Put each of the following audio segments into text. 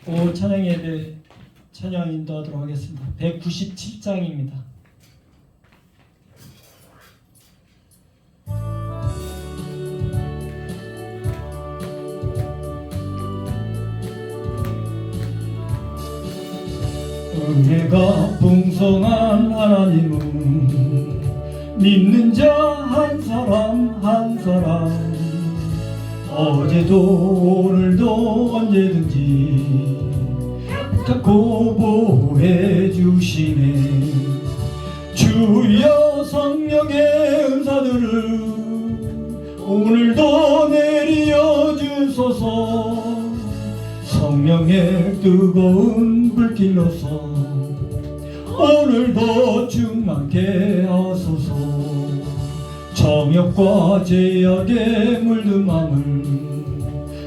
찬양 예배 찬양 인도하도록 하겠습니다. 197장입니다. 은혜가 풍성한 하나님은 믿는 자 한 사람 한 사람 어제도 오늘도 언제든지 찾고 보호해 주시네. 주여 성령의 은사들을 오늘도 내리어 주소서. 성령의 뜨거운 불길로서 오늘도 충만케 하소서. 정욕과 죄악에 물든 마음을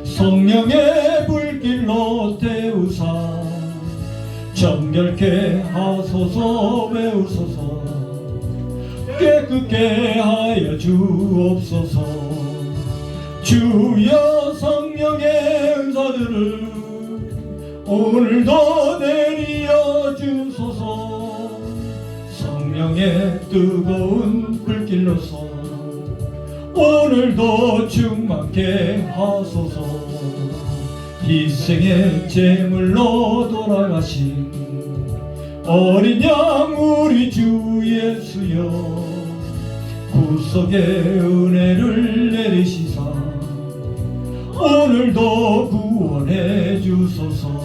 성령의 불길로 태우사 정결케 하소서. 외우소서. 깨끗게 하여 주옵소서. 주여 성령의 은사들을 오늘도 내리어 주소서. 성령의 뜨거운 불길로서 오늘도 충만케 하소서. 희생의 제물로 돌아가신 어린 양 우리 주 예수여, 구속의 은혜를 내리시사 오늘도 구원해 주소서.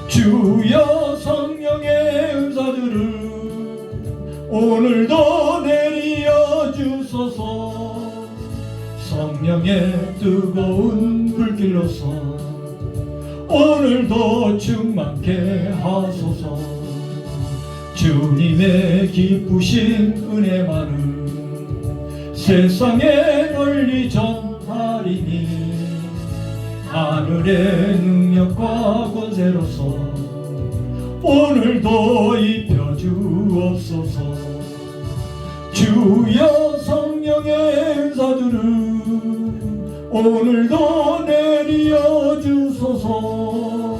주여 성령의 은사들을 오늘도 내리어 주소서. 성령의 뜨거운 불길로서 오늘도 충만케 하소서. 주님의 기쁘신 은혜만을 세상에 널리 전하리니 하늘의 능력과 권세로서 오늘도 입혀 주옵소서. 주여 성령의 은사들을 오늘도 내리어 주소서.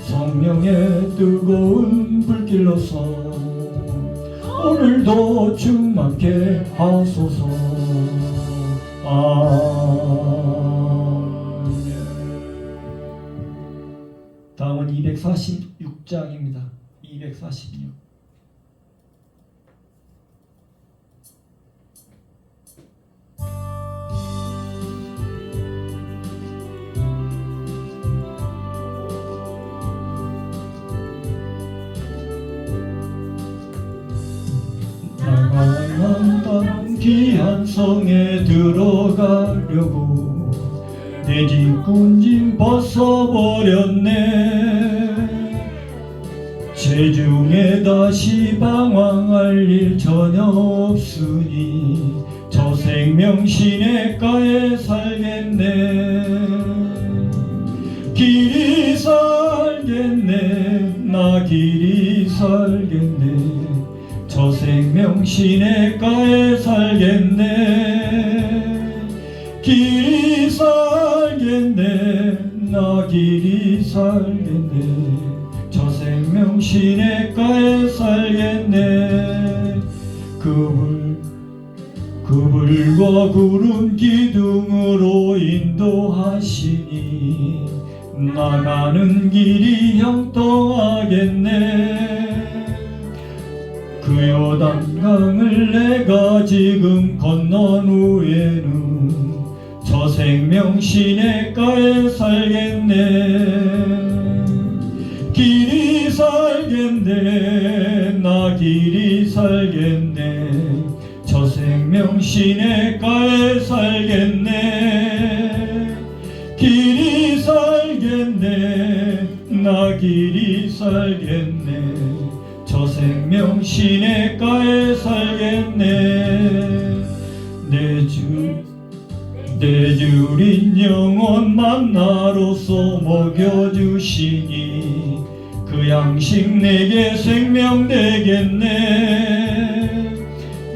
성령의 뜨거운 불길로서 오늘도 충만케 하소서. 아멘. 다음은 246장입니다. 246. 나가는 귀한 성에 들어가려고 내 뒷군짐 벗어버렸네. 체중에 다시 방황할 일 전혀 없으니 저 생명 시냇가에 살겠네. 길이 살겠네. 나 길이 살겠네. 저 생명 시냇가에 살겠네. 길이 살겠네. 나 길이 살겠네. 저 생명 시냇가에 살겠네. 그불과 구름 기둥으로 인도하시니 나가는 길이 형통하겠네. 그 요단강을 내가 지금 건넌 후에는 저 생명 시냇가에 살겠네. 길이 살겠네. 나 길이 살겠네. 저 생명 시냇가에 살겠네. 길이 살겠네. 나 길이 살겠네. 저 생명 시냇가에 살겠네. 내 주린 영혼 만나로서 먹여주시니 그 양식 내게 생명 되겠네.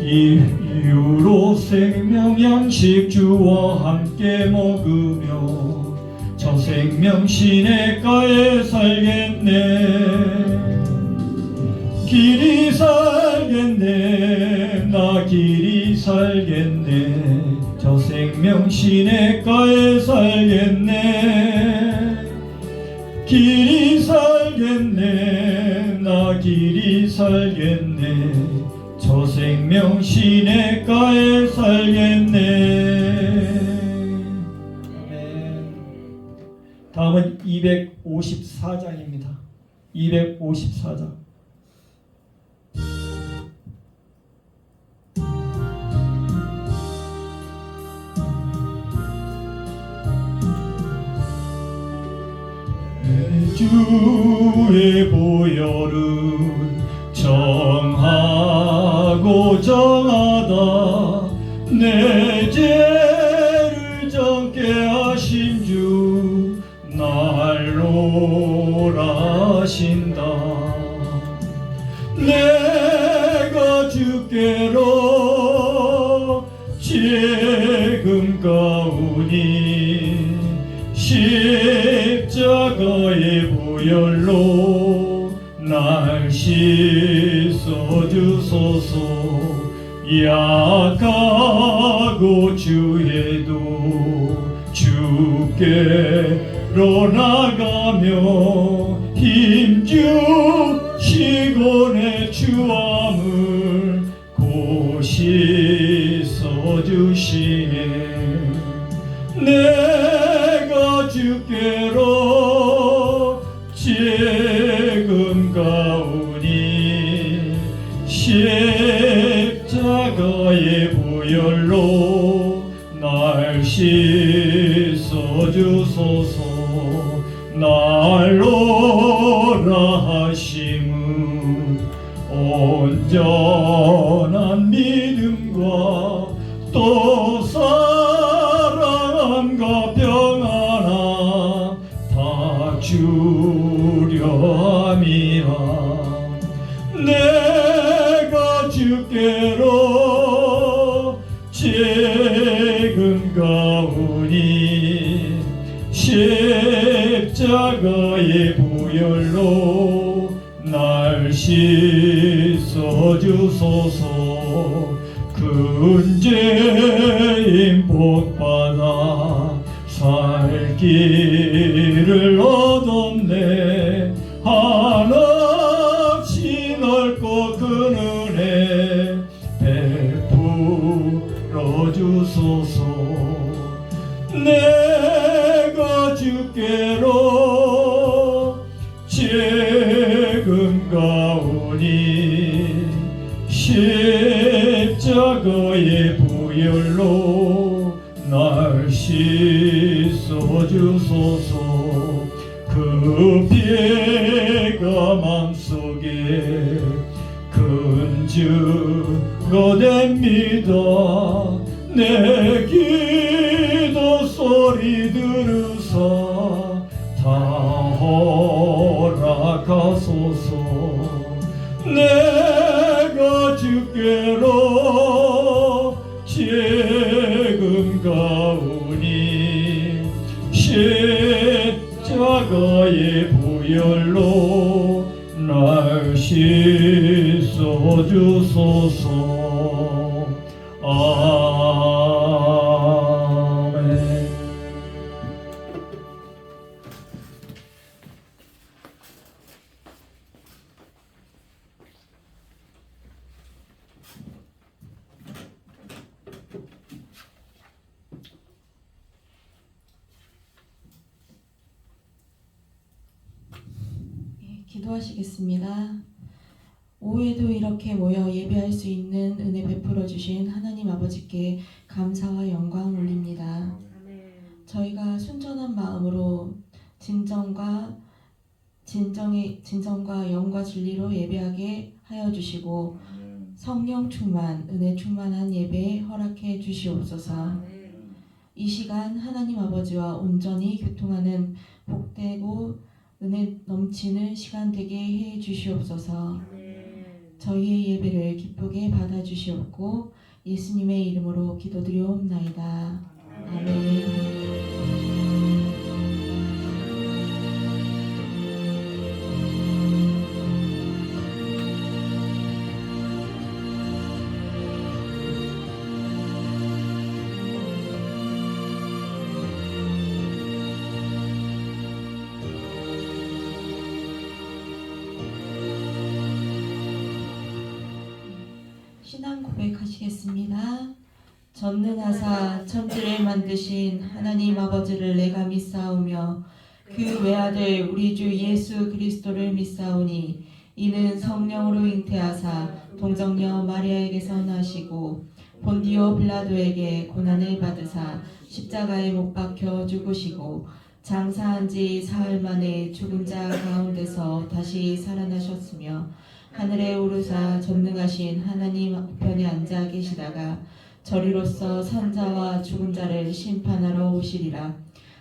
이유로 생명 양식 주와 함께 먹으며 저 생명 시냇가에 살겠네. 길이 살겠네. 나 길이 살겠네. 저 생명 시냇가에 살겠네. 길이 살겠네. 나 길이 살겠네. 저 생명 시냇가에 살겠네. 아멘. 다음은 254장입니다. 254장. 주의 보혈은 정하고 정하다. 내 죄를 정케 하신 주 날로 하신다. 내가 주께로 지금 가오니 십자가의 보혈로 날 씻어주소서. 약하고 주에도 주께로 나가며 힘주시고 내 주함을 곧 씻어주시네. 내가 주께로 지금 가오니 십자가의 보혈로 날 씻어주소서. 날로라 하심은 온전한 믿음과 또 사랑과 평안함 다 주려 함이라. 내가 주께로 지금 가오니 십자가의 보혈로 날 씻어주소서. 큰 죄인 복받아 살 길을 얻었네. 한없이 넓고 큰 은혜 베풀어 주소서. 내가 주께로 지금 가오니 십자가의 보혈로 날 씻어주소서. 그 피가 맘속에 큰 증거 됩니다. 내 기도 소리 들으사 다 허락하소서. 내가 주께로 지금 가오니 십자가의 보혈로 날 씻어주소서. 아멘. 기도하시겠습니다. 오후에도 이렇게 모여 예배할 수 있는 은혜 베풀어 주신 하나님 아버지께 감사와 영광 올립니다. 저희가 순전한 마음으로 진정과 영과 진리로 예배하게 하여 주시고 성령 충만, 은혜 충만한 예배 허락해 주시옵소서. 이 시간 하나님 아버지와 온전히 교통하는 복되고 은혜 넘치는 시간 되게 해 주시옵소서. 저희의 예배를 기쁘게 받아 주시옵고 예수님의 이름으로 기도드리옵나이다. 아멘. 신앙 고백하시겠습니다. 전능하사 천지를 만드신 하나님 아버지를 내가 믿사오며 그 외아들 우리 주 예수 그리스도를 믿사오니 이는 성령으로 잉태하사 동정녀 마리아에게서 나시고 본디오 빌라도에게 고난을 받으사 십자가에 못 박혀 죽으시고 장사한 지 사흘 만에 죽은 자 가운데서 다시 살아나셨으며 하늘에 오르사 전능하신 하나님 우편에 앉아 계시다가 저리로서 산자와 죽은 자를 심판하러 오시리라.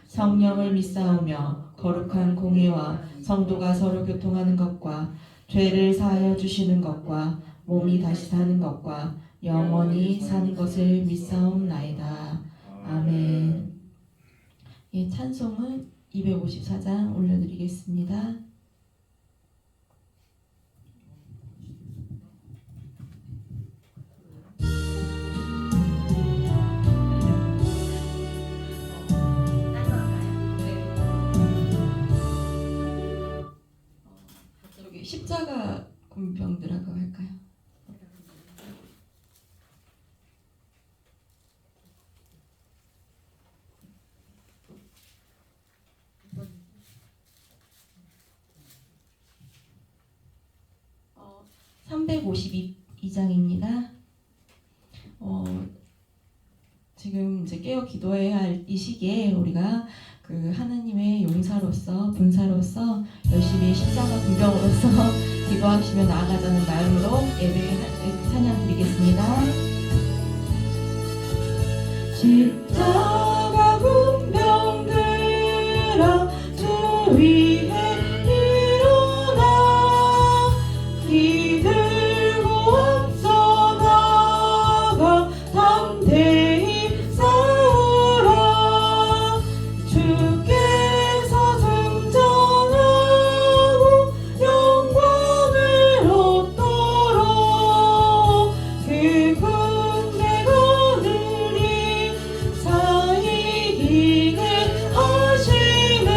성령을 믿사오며 거룩한 공회와 성도가 서로 교통하는 것과 죄를 사하여 주시는 것과 몸이 다시 사는 것과 영원히 사는 것을 믿사옵나이다. 아멘. 예, 찬송은 254장 올려드리겠습니다. 저기 십자가 군병들하고 할까요? 어, 352장입니다. 지금 이제 깨어 기도해야 할 이 시기에 우리가 그 하나님의 용사로서 분사로서 열심히 십자가 군병으로서 기도하시며 나아가자는 마음으로 예배 찬양 드리겠습니다. 십자가 군병들아 주 위에 일어나 기 들고 앞서 나가 담대히 싸우라. 주께서 승천하고 영광을 얻도록 그 군대가 늘이 사이기게 하시네.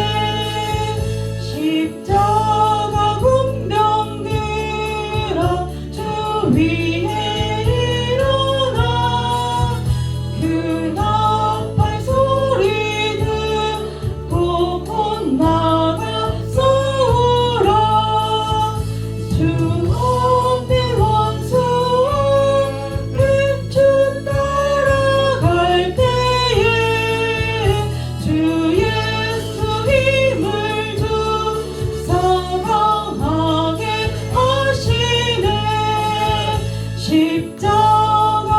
십자가 군병들아 주 위에 일어나 그 나팔 소리 듣고 곧 나가 싸우라. 주 앞에 원수를 주 따라갈 때에 주 예수 힘을 주사 강하게 하시네. 십자가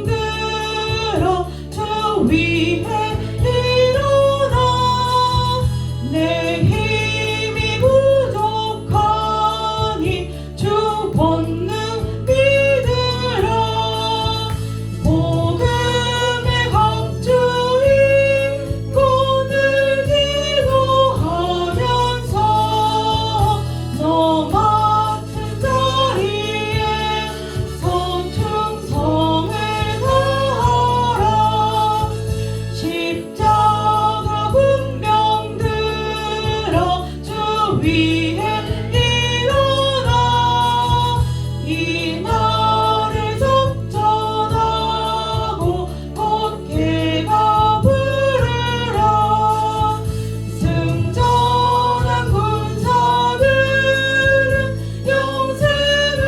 군병들아 주 위에 일어나 내 힘이 부족하니 주 본능 믿으라. 복음의 강주인 오늘 기도하면서 너 맡은 자리에 성충성을 다하라. 십자가 군병들아 주 위에 일어나 이 날을 접전하고 곧게 가부르라. 승전한 군사들은 영생을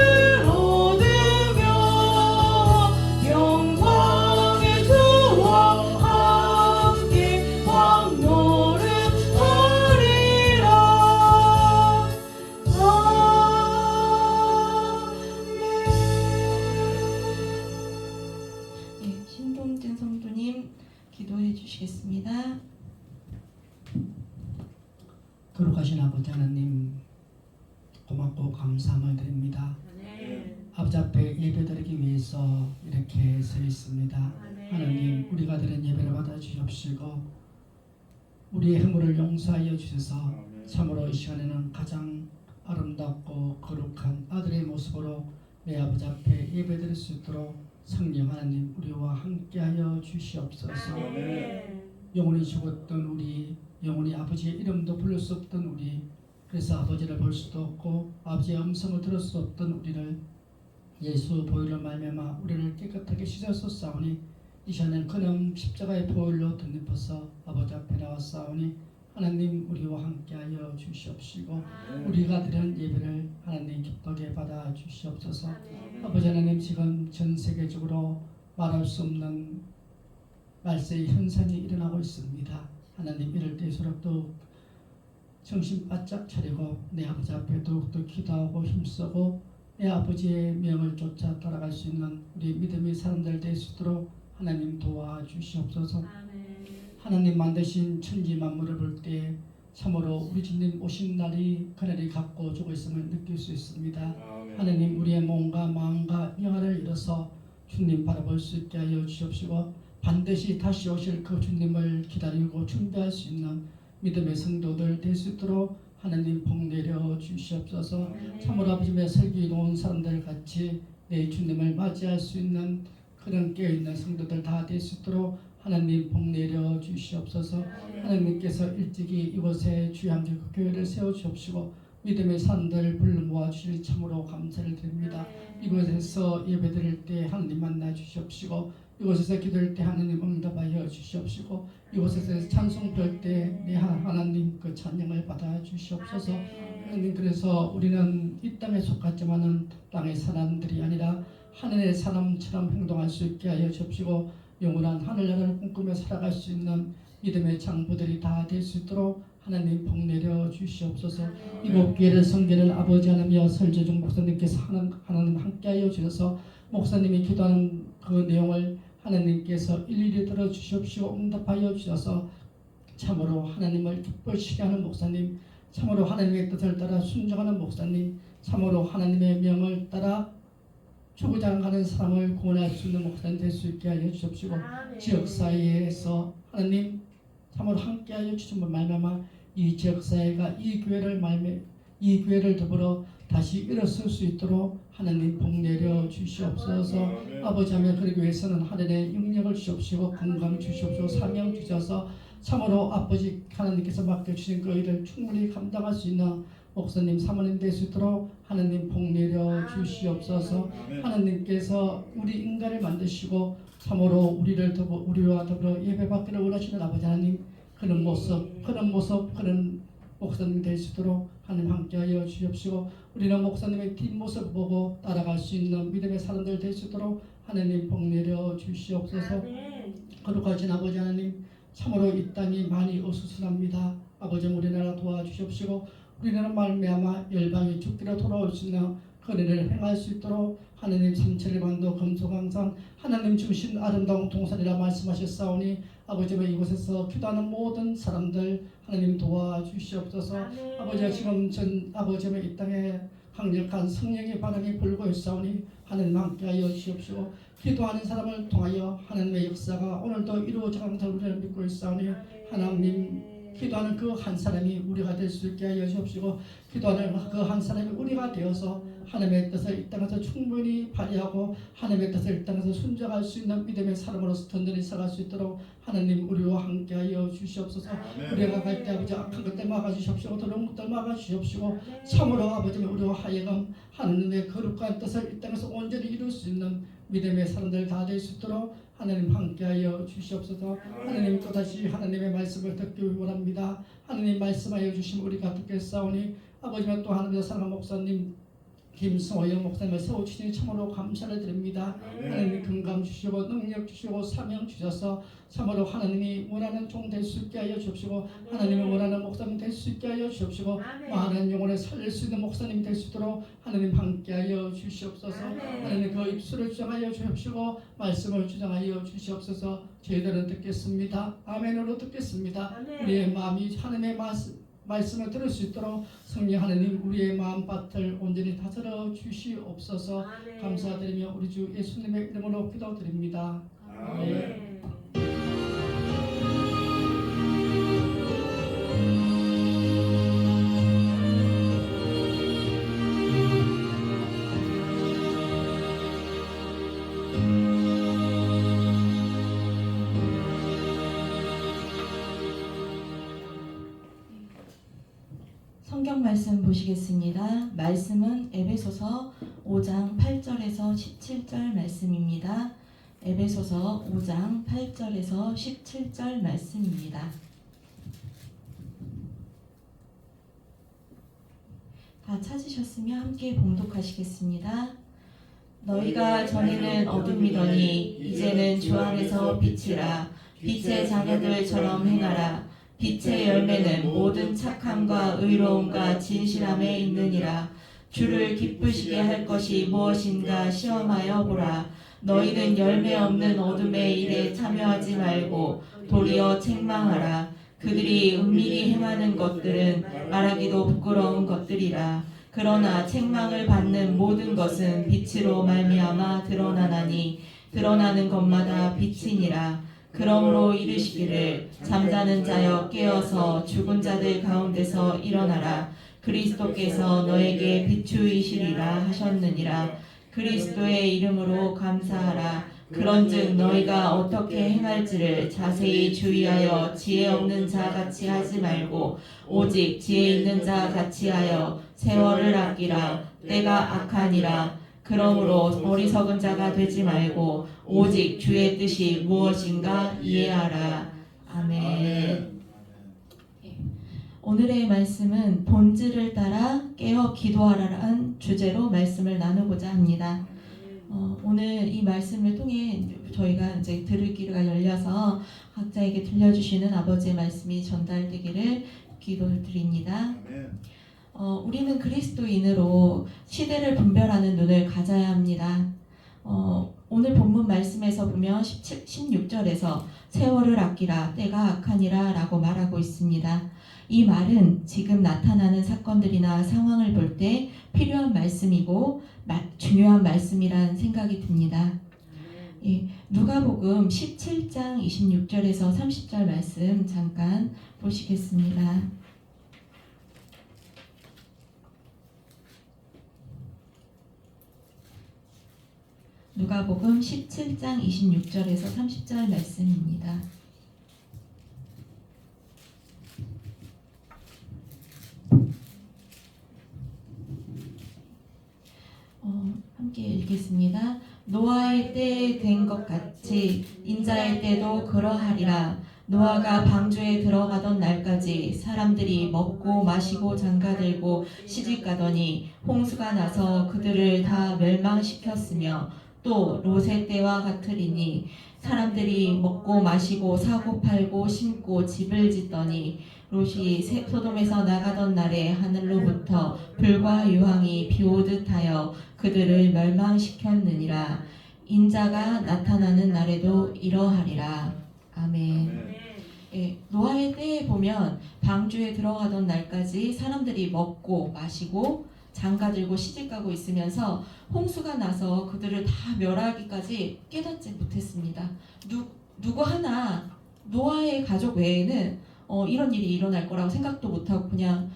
얻으며 영광의 주와 함께 왕노릇하리라. 아멘. 예, 신동진 성도님 기도해 주시겠습니다. 거룩하신 아버지 하나님 고맙고 감사함을 드립니다. 아버지 앞에 예배드리기 위해서 이렇게 서 있습니다. 하나님 우리가 드린 예배를 받아 주시옵시고 우리의 허물을 용서하여 주셔서 참으로 이 시간에는 가장 아름답고 거룩한 아들의 모습으로 내 아버지 앞에 예배드릴 수 있도록 성령 하나님 우리와 함께하여 주시옵소서. 영원히 죽었던 우리, 영원히 아버지의 이름도 부를 수 없던 우리, 그래서 아버지를 볼 수도 없고 아버지의 음성을 들을 수 없던 우리를 예수 보혈로 말미암아 우리를 깨끗하게 씻었사오니 이 시간에는 그는 십자가의 보혈로 덧입어서 아버지 앞에 나왔사오니 하나님 우리와 함께하여 주시옵시고 우리가 드린 예배를 하나님 기쁘게 받아 주시옵소서. 아버지 하나님 지금 전 세계적으로 말할 수 없는 말세의 현상이 일어나고 있습니다. 하나님 이럴 때일수록 또 정신 바짝 차리고 내 아버지 앞에 더욱더 기도하고 힘쓰고 내 아버지의 명을 쫓아 따라갈 수 있는 우리 믿음의 사람들 될 수 있도록 하나님 도와주시옵소서. 하나님 만드신 천지 만물을 볼 때 참으로 우리 주님 오신 날이 그날이 가까워지고 있음을 느낄 수 있습니다. 하나님 우리의 몸과 마음과 영혼을 잃어서 주님 바라볼 수 있게 하여 주시옵시고 반드시 다시 오실 그 주님을 기다리고 준비할 수 있는 믿음의 성도들 될 수 있도록 하나님 복 내려 주시옵소서. 참으로 아버지의 설교에 놓은 사람들 같이 내 주님을 맞이할 수 있는 그런 깨어있는 성도들 다 될 수 있도록 하나님 복 내려 주시옵소서. 하나님께서 일찍이 이곳에 주양교 교회를 세워주옵시고 믿음의 산들 불러 모아주시니 참으로 감사를 드립니다. 이곳에서 예배드릴 때 하나님 만나 주시옵시고 이곳에서 기도할 때 하나님 응답하여 주시옵시고 이곳에서 찬송 별 때 내 하나님 그 찬양을 받아 주시옵소서. 하나님 그래서 우리는 이 땅에 속하지만은 땅의 사람들이 아니라 하늘의 사람처럼 행동할 수 있게 하여 주옵시고 영원한 하늘나라를 꿈꾸며 살아갈 수 있는 믿음의 장부들이 다 될 수 있도록 하나님 복 내려 주시옵소서. 이곳 교회를 섬기는 아버지 하나님이여 설재중 목사님께서 하나님 함께하여 주셔서 목사님이 기도하는 그 내용을 하나님께서 일일이 들어주시옵시고 응답하여 주셔서 참으로 하나님을 기쁘시게 하는 목사님, 참으로 하나님의 뜻을 따라 순종하는 목사님, 참으로 하나님의 명을 따라 죽어가는 사람을 구원할 수 있는 목사님 될 수 있게 하여 주시옵시고 지역사회에서 하나님 참으로 함께하여 주신 말미암아 이 지역사회가 이 교회를 더불어 다시 일어설 수 있도록 하나님 복 내려 주시옵소서. 아버지 하며 그러기 위해서는 하늘의 능력을 주시옵시고 건강 주시옵시고 사명 주셔서 참으로 아버지 하나님께서 맡겨주신 그 일을 충분히 감당할 수 있는 목사님 사모님 될 수 있도록 하나님 복 내려 주시옵소서. 하나님께서 우리 인간을 만드시고 참으로 우리와 더불어 예배받기를 원하시는 아버지 하나님 그런 모습 그런 목사님 될 수 있도록 하나님 함께하여 주시옵시고 우리는 목사님의 뒷모습 보고 따라갈 수 있는 믿음의 사람들 될 수 있도록 하나님 복 내려 주시옵소서. 거룩하신 아버지 하나님 참으로 이 땅이 많이 어수선합니다. 아버지 우리나라 도와주시옵시고 우리나라 말미암아 열방이 죽기로 돌아올 수 있는 그 일을 행할 수 있도록 하나님 삼천리반도 금속항상 하나님 주신 아름다운 동산이라 말씀하셨사오니 아버지와 이곳에서 기도하는 모든 사람들 하나님 도와주시옵소서. 아버지와 지금 전 아버지와 이 땅에 강력한 성령의 바람이 불고 있사오니 하나님 함께하여 주시옵시고 기도하는 사람을 통하여 하나님의 역사가 오늘도 이루어져가는 우리를 믿고 있사오니 하나님 기도하는 그 한 사람이 우리가 될 수 있게 하여 주옵시고 기도하는 그 한 사람이 우리가 되어서 하나님의 뜻을 이 땅에서 충분히 발휘하고 하나님의 뜻을 이 땅에서 순종할 수 있는 믿음의 사람으로서 든든히 살아갈 수 있도록 하나님 우리와 함께하여 주시옵소서. 우리가 갈 때 아버지 악한 것들 막아주시옵시고 더러운 것들 막아주시옵시고 참으로 아버지 우리와 하여금 하나님의 거룩한 뜻을 이 땅에서 온전히 이룰 수 있는 믿음의 사람들 다 될 수 있도록 하나님 함께하여 주시옵소서. 하나님 또다시 하나님의 말씀을 듣기 원합니다. 하나님 말씀하여 주시면 우리가 듣겠사오니 아버지와 또 하나님의 사랑하는 목사님 김성호영 목사님을 세워주시니 참으로 감사를 드립니다. 하나님 건강 주시고 능력 주시고 사명 주셔서 참으로 하나님이 원하는 종 될 수 있게 하여 주옵시고 하나님이 원하는 목사님 될 수 있게 하여 주옵시고 많은 영혼을 살릴 수 있는 목사님 될 수 있도록 하나님 함께하여 주시옵소서. 하나님 그 입술을 주장하여 주옵시고 말씀을 주장하여 주시옵소서. 저희들은 듣겠습니다. 아멘으로 듣겠습니다. 우리의 마음이 하나님의 말씀을 들을 수 있도록 성령 하나님 우리의 마음밭을 온전히 다스려 주시옵소서. 감사드리며 우리 주 예수님의 이름으로 기도드립니다. 아멘. 성경 말씀 보시겠습니다. 말씀은 에베소서 5장 8절에서 17절 말씀입니다. 에베소서 5장 8절에서 17절 말씀입니다. 다 찾으셨으면 함께 봉독하시겠습니다. 너희가 전에는 어둠이더니 이제는 주 안에서 빛이라. 빛의 자녀들처럼 행하라. 빛의 열매는 모든 착함과 의로움과 진실함에 있느니라. 주를 기쁘시게 할 것이 무엇인가 시험하여 보라. 너희는 열매 없는 어둠의 일에 참여하지 말고 도리어 책망하라. 그들이 은밀히 행하는 것들은 말하기도 부끄러운 것들이라. 그러나 책망을 받는 모든 것은 빛으로 말미암아 드러나나니 드러나는 것마다 빛이니라. 그러므로 이르시기를 잠자는 자여 깨어서 죽은 자들 가운데서 일어나라. 그리스도께서 너에게 비추이시리라 하셨느니라. 그리스도의 이름으로 감사하라. 그런즉 너희가 어떻게 행할지를 자세히 주의하여 지혜 없는 자 같이 하지 말고 오직 지혜 있는 자 같이 하여 세월을 아끼라. 때가 악하니라. 그러므로 어리석은 자가 되지 말고 오직 주의 뜻이 무엇인가 이해하라. 아멘. 오늘의 말씀은 본질을 따라 깨어 기도하라는 주제로 말씀을 나누고자 합니다. 오늘 이 말씀을 통해 저희가 이제 들을 귀가 열려서 각자에게 들려주시는 아버지의 말씀이 전달되기를 기도드립니다. 우리는 그리스도인으로 시대를 분별하는 눈을 가져야 합니다. 오늘 본문 말씀에서 보면 16절에서 세월을 아끼라 때가 악하니라 라고 말하고 있습니다. 이 말은 지금 나타나는 사건들이나 상황을 볼 때 필요한 말씀이고 중요한 말씀이란 생각이 듭니다. 예, 누가복음 17장 26절에서 30절 말씀 잠깐 보시겠습니다. 누가복음 17장 26절에서 30절 말씀입니다. 함께 읽겠습니다. 노아의 때에 된 것 같이 인자의 때도 그러하리라. 노아가 방주에 들어가던 날까지 사람들이 먹고 마시고 장가들고 시집가더니 홍수가 나서 그들을 다 멸망시켰으며 또 롯의 때와 같으리니 사람들이 먹고 마시고 사고 팔고 심고 집을 짓더니 롯이 소돔에서 나가던 날에 하늘로부터 불과 유황이 비오듯 하여 그들을 멸망시켰느니라. 인자가 나타나는 날에도 이러하리라. 아멘. 예, 노아의 때에 보면 방주에 들어가던 날까지 사람들이 먹고 마시고 장가들고 시집가고 있으면서 홍수가 나서 그들을 다 멸하기까지 깨닫지 못했습니다. 누구 하나 노아의 가족 외에는 이런 일이 일어날 거라고 생각도 못하고 그냥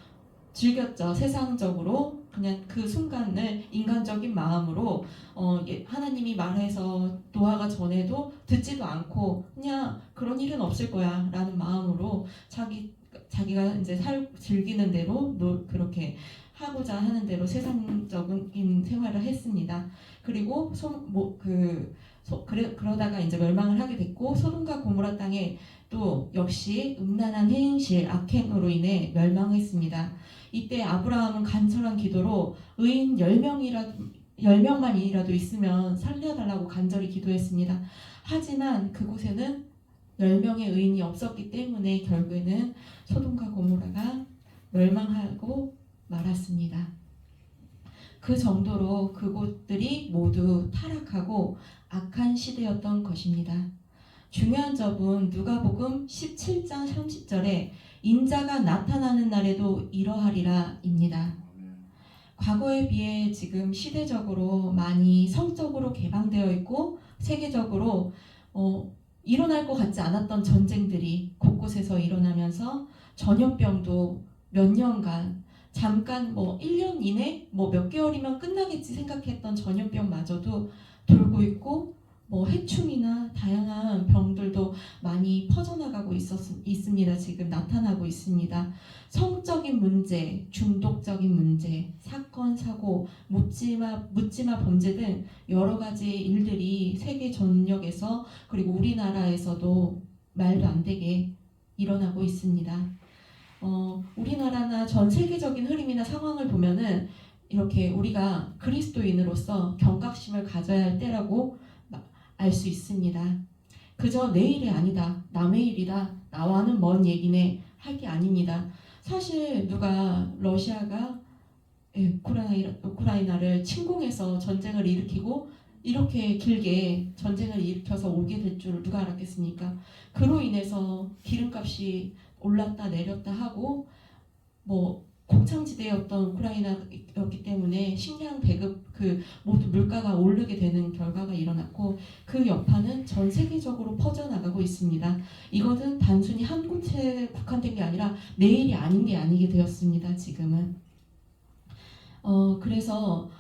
즐겼죠. 세상적으로 그냥 그 순간을 인간적인 마음으로 하나님이 말해서 노아가 전에도 듣지도 않고 그냥 그런 일은 없을 거야 라는 마음으로 자기가 이제 즐기는 대로 그렇게 하고자 하는 대로 세상적인 생활을 했습니다. 그리고 그러다가 이제 멸망을 하게 됐고 소돔과 고모라 땅에 또 역시 음란한 행실 악행으로 인해 멸망했습니다. 이때 아브라함은 간절한 기도로 의인 10명만이라도 있으면 살려달라고 간절히 기도했습니다. 하지만 그곳에는 10명의 의인이 없었기 때문에 결국에는 소돔과 고모라가 멸망하고 말았습니다. 그 정도로 그곳들이 모두 타락하고 악한 시대였던 것입니다. 중요한 점은 누가복음 17장 30절에 인자가 나타나는 날에도 이러하리라 입니다. 과거에 비해 지금 시대적으로 많이 성적으로 개방되어 있고 세계적으로 일어날 것 같지 않았던 전쟁들이 곳곳에서 일어나면서 전염병도 몇 년간 잠깐 1년 이내 몇 개월이면 끝나겠지 생각했던 전염병마저도 돌고 있고 해충이나 다양한 병들도 많이 퍼져나가고 있습니다. 지금 나타나고 있습니다. 성적인 성적인 문제, 중독적인 문제, 사건, 사고, 묻지마 범죄 등 여러 가지 일들이 세계 전역에서 그리고 우리나라에서도 말도 안 되게 일어나고 있습니다. 우리나라나 전 세계적인 흐름이나 상황을 보면은 이렇게 우리가 그리스도인으로서 경각심을 가져야 할 때라고 알 수 있습니다. 그저 내 일이 아니다, 남의 일이다, 나와는 먼 얘기네 할 게 아닙니다. 사실 누가 러시아가 우크라이나를 침공해서 전쟁을 일으키고 이렇게 길게 전쟁을 일으켜서 오게 될 줄 누가 알았겠습니까? 그로 인해서 기름값이 올랐다 내렸다 하고 곡창지대였던 우크라이나였기 때문에 식량 배급 모두 물가가 오르게 되는 결과가 일어났고 그 여파는 전 세계적으로 퍼져나가고 있습니다. 이것은 단순히 한 곳에 국한된 게 아니라 내일이 아닌 게 아니게 되었습니다. 지금은 그래서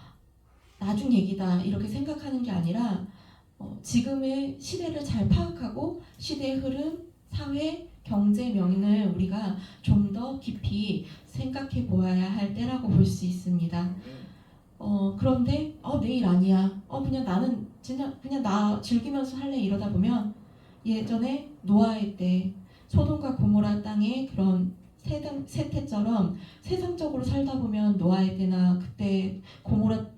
나중 얘기다 이렇게 생각하는 게 아니라 지금의 시대를 잘 파악하고 시대의 흐름, 사회, 경제 면을 우리가 좀 더 깊이 생각해 보아야 할 때라고 볼 수 있습니다. 그런데 내일 아니야. 그냥 나는 그냥 나 즐기면서 할래 이러다 보면 예전에 노아의 때 소돔과 고모라 땅에 그런 세태처럼 세상적으로 살다 보면 노아의 때나 그때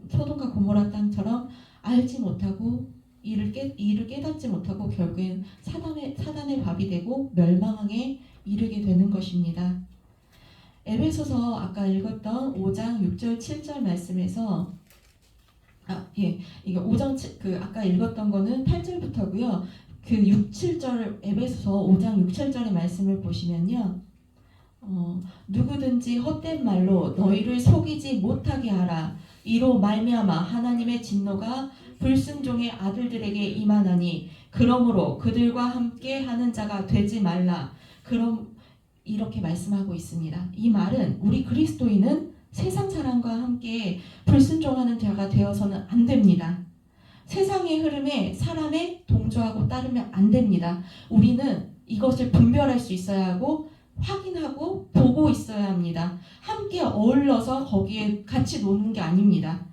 소돔과 고모라 땅처럼 알지 못하고 이를 깨닫지 못하고 결국엔 사단의 밥이 되고 멸망에 이르게 되는 것입니다. 에베소서 아까 읽었던 5장 6절 7절 말씀에서 이게 5장 아까 읽었던 거는 8절부터고요. 6, 7절 에베소서 5장 6, 7절의 말씀을 보시면요. 누구든지 헛된 말로 너희를 속이지 못하게 하라. 이로 말미암아 하나님의 진노가 불순종의 아들들에게 임하나니 그러므로 그들과 함께 하는 자가 되지 말라. 그럼 이렇게 말씀하고 있습니다. 이 말은 우리 그리스도인은 세상 사람과 함께 불순종하는 자가 되어서는 안 됩니다. 세상의 흐름에 사람의 동조하고 따르면 안 됩니다. 우리는 이것을 분별할 수 있어야 하고 확인하고 보고 있어야 합니다. 함께 어울러서 거기에 같이 노는 게 아닙니다.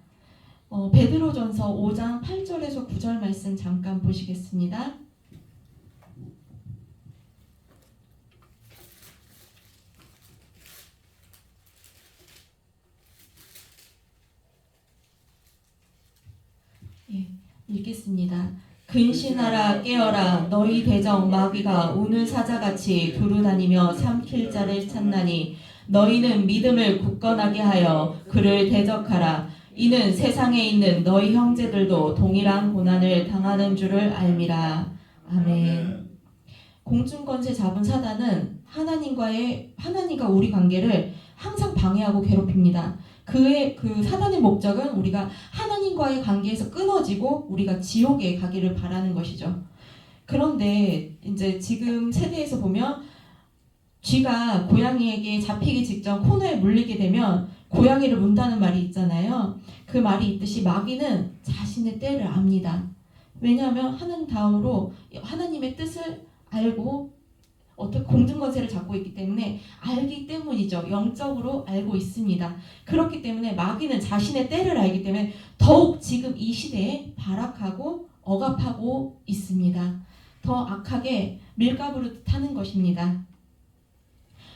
베드로전서 5장 8절에서 9절 말씀 잠깐 보시겠습니다. 읽겠습니다. 근신하라 깨어라 너희 대적 마귀가 우는 사자같이 두루다니며 삼킬 자를 찾나니 너희는 믿음을 굳건하게 하여 그를 대적하라. 이는 세상에 있는 너희 형제들도 동일한 고난을 당하는 줄을 알미라. 아멘. 공중권세 잡은 사단은 하나님과 우리 관계를 항상 방해하고 괴롭힙니다. 그 사단의 목적은 우리가 하나님과의 관계에서 끊어지고 우리가 지옥에 가기를 바라는 것이죠. 그런데 이제 지금 세대에서 보면 쥐가 고양이에게 잡히기 직전 코너에 물리게 되면 고양이를 문다는 말이 있잖아요. 그 말이 있듯이 마귀는 자신의 때를 압니다. 왜냐하면 하나님 다음으로 하나님의 뜻을 알고 어떻게 공중권세를 잡고 있기 때문에 알기 때문이죠. 영적으로 알고 있습니다. 그렇기 때문에 마귀는 자신의 때를 알기 때문에 더욱 지금 이 시대에 발악하고 억압하고 있습니다. 더 악하게 밀가부르듯 하는 것입니다.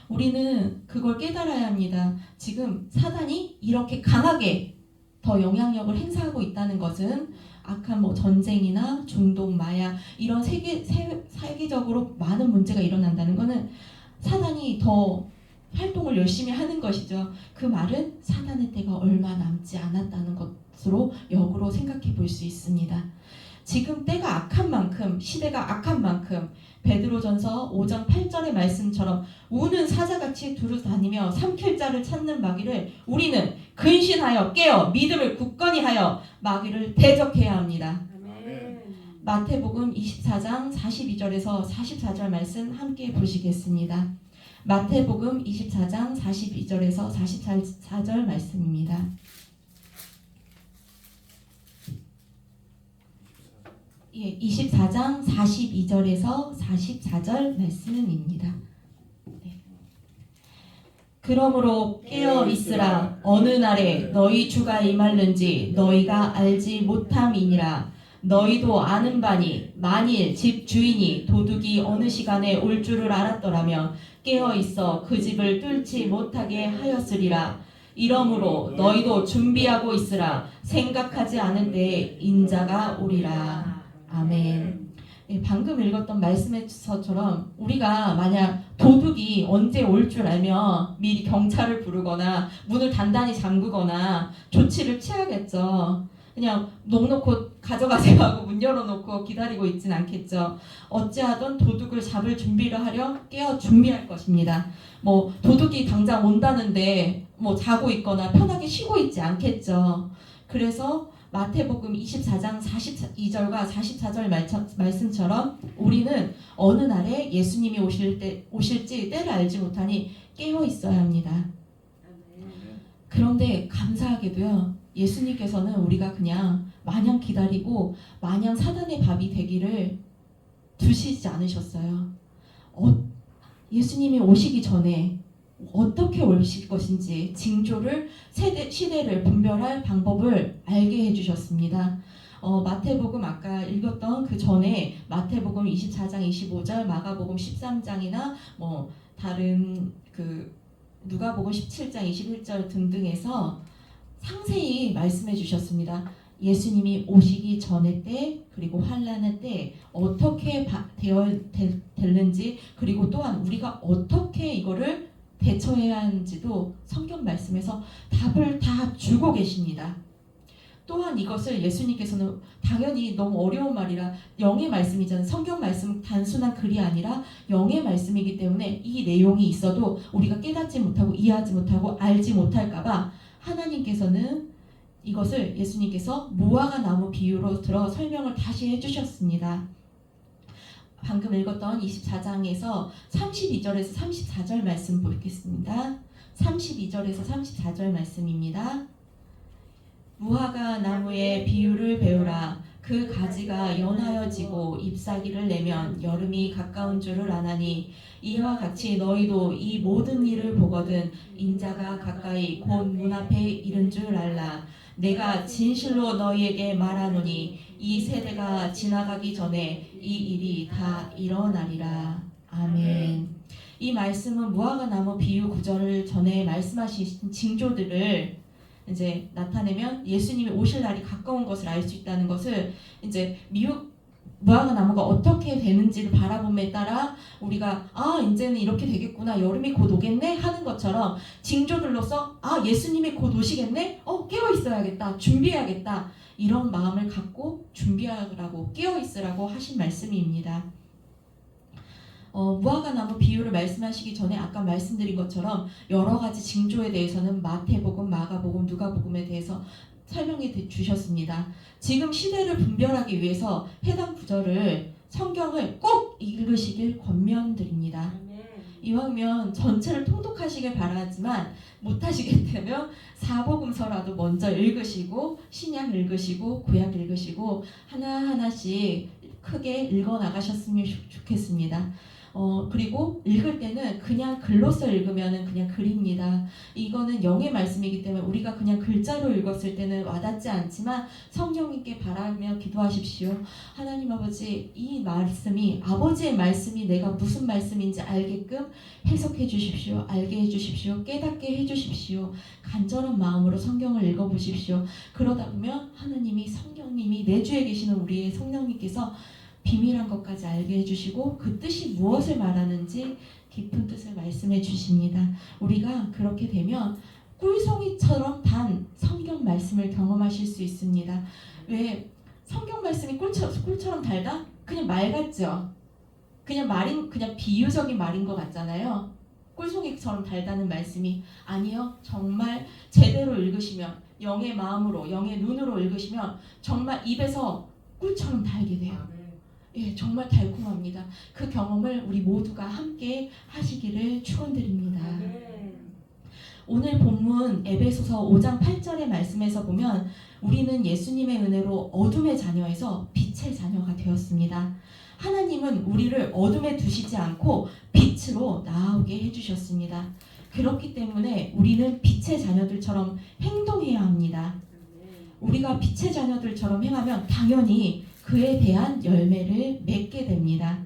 우리는 그걸 깨달아야 합니다. 지금 사단이 이렇게 강하게 더 영향력을 행사하고 있다는 것은 악한 전쟁이나 중독, 마약 이런 세계적으로 많은 문제가 일어난다는 것은 사단이 더 활동을 열심히 하는 것이죠. 그 말은 사단의 때가 얼마 남지 않았다는 것으로 역으로 생각해 볼 수 있습니다. 지금 때가 악한 만큼 시대가 악한 만큼 베드로전서 5장 8절의 말씀처럼 우는 사자같이 두루다니며 삼킬 자를 찾는 마귀를 우리는 근신하여 깨어 믿음을 굳건히 하여 마귀를 대적해야 합니다. 마태복음 24장 42절에서 44절 말씀 함께 보시겠습니다. 마태복음 24장 42절에서 44절 말씀입니다. 예, 24장 42절에서 44절 말씀입니다. 네. 그러므로 깨어 있으라. 어느 날에 너희 주가 임할는지 너희가 알지 못함이니라. 너희도 아는 바니 만일 집 주인이 도둑이 어느 시간에 올 줄을 알았더라면 깨어 있어 그 집을 뚫지 못하게 하였으리라. 이러므로 너희도 준비하고 있으라. 생각하지 않은 때에 인자가 오리라. 아멘. 방금 읽었던 말씀에서처럼 우리가 만약 도둑이 언제 올 줄 알면 미리 경찰을 부르거나 문을 단단히 잠그거나 조치를 취하겠죠. 그냥 넉넉히 가져가세요 하고 문 열어놓고 기다리고 있진 않겠죠. 어찌하든 도둑을 잡을 준비를 하려 깨어 준비할 것입니다. 뭐 도둑이 당장 온다는데 뭐 자고 있거나 편하게 쉬고 있지 않겠죠. 그래서 마태복음 24장 42절과 44절 말씀처럼 우리는 어느 날에 예수님이 오실지 때를 알지 못하니 깨어 있어야 합니다. 그런데 감사하게도요, 예수님께서는 우리가 그냥 마냥 기다리고 마냥 사단의 밥이 되기를 두시지 않으셨어요. 예수님이 오시기 전에 어떻게 오실 것인지 징조를 시대를 분별할 방법을 알게 해주셨습니다. 마태복음 아까 읽었던 그 전에 마태복음 24장 25절, 마가복음 13장이나 뭐 다른 그 누가복음 17장 21절 등등에서 상세히 말씀해 주셨습니다. 예수님이 오시기 전의 때 그리고 환난의 때 어떻게 될는지 그리고 또한 우리가 어떻게 이거를 대처해야 하는지도 성경 말씀에서 답을 다 주고 계십니다. 또한 이것을 예수님께서는 당연히 너무 어려운 말이라 영의 말씀이잖아요. 성경 말씀은 단순한 글이 아니라 영의 말씀이기 때문에 이 내용이 있어도 우리가 깨닫지 못하고 이해하지 못하고 알지 못할까봐 하나님께서는 이것을 예수님께서 무화과 나무 비유로 들어 설명을 다시 해주셨습니다. 방금 읽었던 24장에서 32절에서 34절 말씀 보겠습니다. 32절에서 34절 말씀입니다. 무화과 나무의 비유를 배우라. 그 가지가 연하여지고 잎사귀를 내면 여름이 가까운 줄을 아나니 이와 같이 너희도 이 모든 일을 보거든 인자가 가까이 곧 문 앞에 이른 줄 알라. 내가 진실로 너희에게 말하노니 이 세대가 지나가기 전에 이 일이 다 일어나리라. 아멘. 이 말씀은 무화과 나무 비유 구절을 전에 말씀하신 징조들을 이제 나타내면 예수님이 오실 날이 가까운 것을 알 수 있다는 것을 이제 무화과 나무가 어떻게 되는지를 바라봄에 따라 우리가 이제는 이렇게 되겠구나, 여름이 곧 오겠네 하는 것처럼 징조들로서 예수님이 곧 오시겠네, 깨어 있어야겠다, 준비해야겠다, 이런 마음을 갖고 준비하라고 깨어 있으라고 하신 말씀입니다. 무화과 나무 비유를 말씀하시기 전에 아까 말씀드린 것처럼 여러 가지 징조에 대해서는 마태복음, 마가복음, 누가복음에 대해서 설명해 주셨습니다. 지금 시대를 분별하기 위해서 해당 구절을 성경을 꼭 읽으시길 권면드립니다. 이왕이면 전체를 통독하시길 바라지만 못하시게 되면 사복음서라도 먼저 읽으시고 신약 읽으시고 구약 읽으시고 하나하나씩 크게 읽어 나가셨으면 좋겠습니다. 그리고 읽을 때는 그냥 글로써 읽으면 그냥 글입니다. 이거는 영의 말씀이기 때문에 우리가 그냥 글자로 읽었을 때는 와닿지 않지만 성령님께 바라며 기도하십시오. 하나님 아버지, 이 말씀이 아버지의 말씀이 내가 무슨 말씀인지 알게끔 해석해 주십시오. 알게 해 주십시오. 깨닫게 해 주십시오. 간절한 마음으로 성경을 읽어보십시오. 그러다 보면 하나님이 성령님이 내주에 계시는 우리의 성령님께서 비밀한 것까지 알게 해주시고 그 뜻이 무엇을 말하는지 깊은 뜻을 말씀해 주십니다. 우리가 그렇게 되면 꿀송이처럼 단 성경 말씀을 경험하실 수 있습니다. 왜 성경 말씀이 꿀처럼 달다? 그냥 말 같죠? 그냥 비유적인 말인 것 같잖아요. 꿀송이처럼 달다는 말씀이 아니요. 정말 제대로 읽으시면 영의 마음으로 영의 눈으로 읽으시면 정말 입에서 꿀처럼 달게 돼요. 예, 정말 달콤합니다. 그 경험을 우리 모두가 함께 하시기를 축원드립니다. 오늘 본문 에베소서 5장 8절의 말씀에서 보면 우리는 예수님의 은혜로 어둠의 자녀에서 빛의 자녀가 되었습니다. 하나님은 우리를 어둠에 두시지 않고 빛으로 나아오게 해주셨습니다. 그렇기 때문에 우리는 빛의 자녀들처럼 행동해야 합니다. 우리가 빛의 자녀들처럼 행하면 당연히 그에 대한 열매를 맺게 됩니다.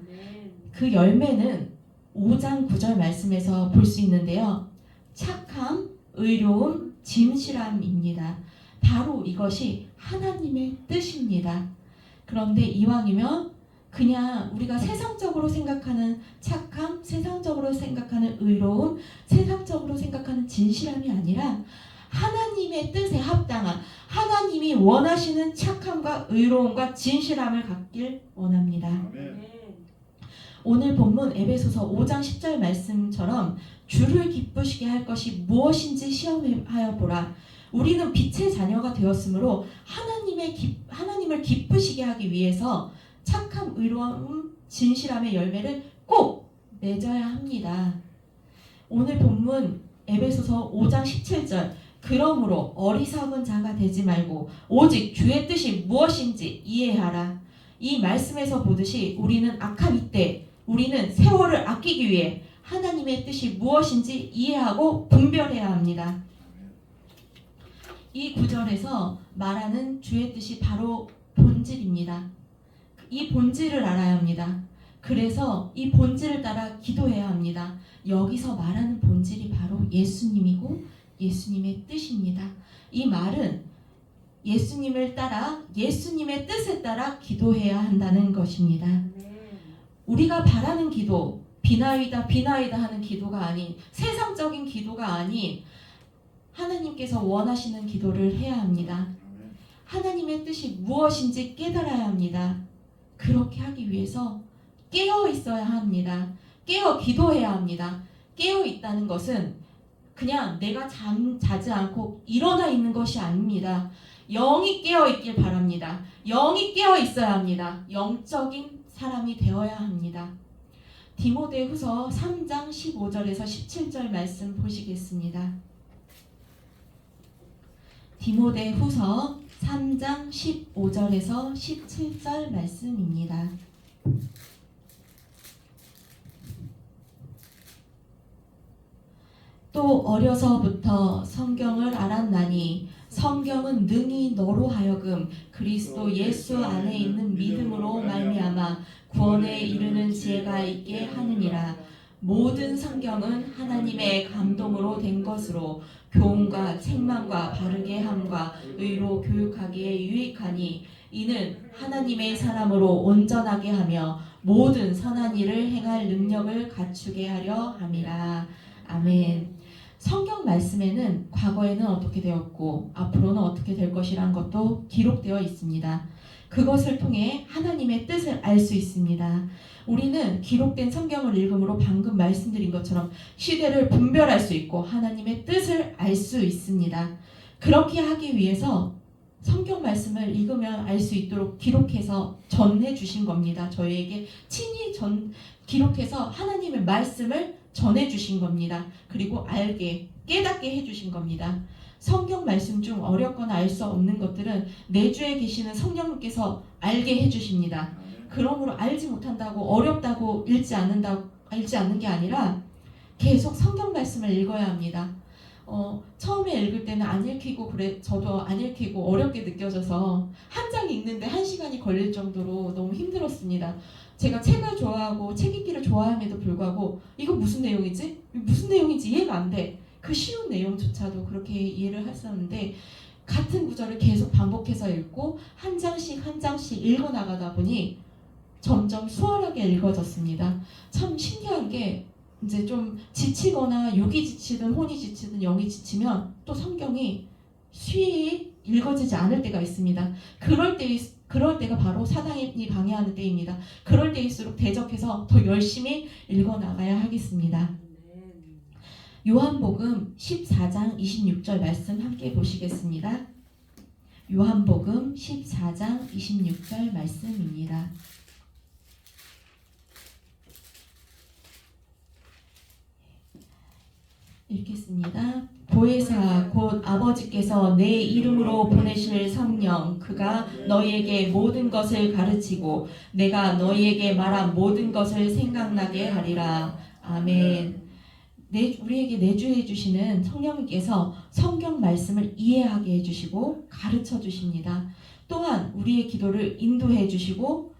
그 열매는 5장 9절 말씀에서 볼 수 있는데요. 착함, 의로움, 진실함입니다. 바로 이것이 하나님의 뜻입니다. 그런데 이왕이면 그냥 우리가 세상적으로 생각하는 착함, 세상적으로 생각하는 의로움, 세상적으로 생각하는 진실함이 아니라 하나님의 뜻에 합당한 하나님이 원하시는 착함과 의로움과 진실함을 갖길 원합니다. 오늘 본문 에베소서 5장 10절 말씀처럼 주를 기쁘시게 할 것이 무엇인지 시험하여 보라. 우리는 빛의 자녀가 되었으므로 하나님을 기쁘시게 하기 위해서 착함, 의로움, 진실함의 열매를 꼭 맺어야 합니다. 오늘 본문 에베소서 5장 17절 그러므로 어리석은 자가 되지 말고 오직 주의 뜻이 무엇인지 이해하라. 이 말씀에서 보듯이 우리는 악한 이때 우리는 세월을 아끼기 위해 하나님의 뜻이 무엇인지 이해하고 분별해야 합니다. 이 구절에서 말하는 주의 뜻이 바로 본질입니다. 이 본질을 알아야 합니다. 그래서 이 본질을 따라 기도해야 합니다. 여기서 말하는 본질이 바로 예수님이고 예수님의 뜻입니다. 이 말은 예수님을 따라 예수님의 뜻에 따라 기도해야 한다는 것입니다. 우리가 바라는 기도, 비나이다 비나이다 하는 기도가 아닌 세상적인 기도가 아닌 하나님께서 원하시는 기도를 해야 합니다. 하나님의 뜻이 무엇인지 깨달아야 합니다. 그렇게 하기 위해서 깨어 있어야 합니다. 깨어 기도해야 합니다. 깨어 있다는 것은 그냥 내가 자지 않고 일어나 있는 것이 아닙니다. 영이 깨어 있길 바랍니다. 영이 깨어 있어야 합니다. 영적인 사람이 되어야 합니다. 디모데후서 3장 15절에서 17절 말씀 보시겠습니다. 디모데후서 3장 15절에서 17절 말씀입니다. 또 어려서부터 성경을 알았나니 성경은 능히 너로 하여금 그리스도 예수 안에 있는 믿음으로 말미암아 구원에 이르는 지혜가 있게 하느니라. 모든 성경은 하나님의 감동으로 된 것으로 교훈과 책망과 바르게 함과 의로 교육하기에 유익하니 이는 하나님의 사람으로 온전하게 하며 모든 선한 일을 행할 능력을 갖추게 하려 함이라. 아멘. 성경 말씀에는 과거에는 어떻게 되었고 앞으로는 어떻게 될 것이란 것도 기록되어 있습니다. 그것을 통해 하나님의 뜻을 알 수 있습니다. 우리는 기록된 성경을 읽음으로 방금 말씀드린 것처럼 시대를 분별할 수 있고 하나님의 뜻을 알 수 있습니다. 그렇게 하기 위해서 성경 말씀을 읽으면 알 수 있도록 기록해서 전해 주신 겁니다. 저희에게 친히 기록해서 하나님의 말씀을 전해 주신 겁니다. 그리고 알게, 깨닫게 해 주신 겁니다. 성경 말씀 중 어렵거나 알 수 없는 것들은 내주에 계시는 성령님께서 알게 해 주십니다. 그러므로 알지 못한다고 어렵다고 읽지 않는 게 아니라 계속 성경 말씀을 읽어야 합니다. 처음에 읽을 때는 안 읽히고 저도 안 읽히고 어렵게 느껴져서 한 장 읽는데 1시간이 걸릴 정도로 너무 힘들었습니다. 제가 책을 좋아하고 책 읽기를 좋아함에도 불구하고 이거 무슨 내용이지? 무슨 내용인지 이해가 안 돼. 그 쉬운 내용조차도 그렇게 이해를 했었는데 같은 구절을 계속 반복해서 읽고 한 장씩 한 장씩 읽어나가다 보니 점점 수월하게 읽어졌습니다. 참 신기한 게 이제 좀 지치거나 육이 지치든 혼이 지치든 영이 지치면 또 성경이 쉬이 읽어지지 않을 때가 있습니다. 그럴 때가 바로 사단이 방해하는 때입니다. 그럴 때일수록 대적해서 더 열심히 읽어나가야 하겠습니다. 요한복음 14장 26절 말씀 함께 보시겠습니다. 요한복음 14장 26절 말씀입니다. 읽겠습니다. 보혜사 곧 아버지께서 내 이름으로 보내실 성령 그가 너희에게 모든 것을 가르치고 내가 너희에게 말한 모든 것을 생각나게 하리라. 아멘. 우리에게 내주해 주시는 성령님께서 성경 말씀을 이해하게 해주시고 가르쳐 주십니다. 또한 우리의 기도를 인도해 주시고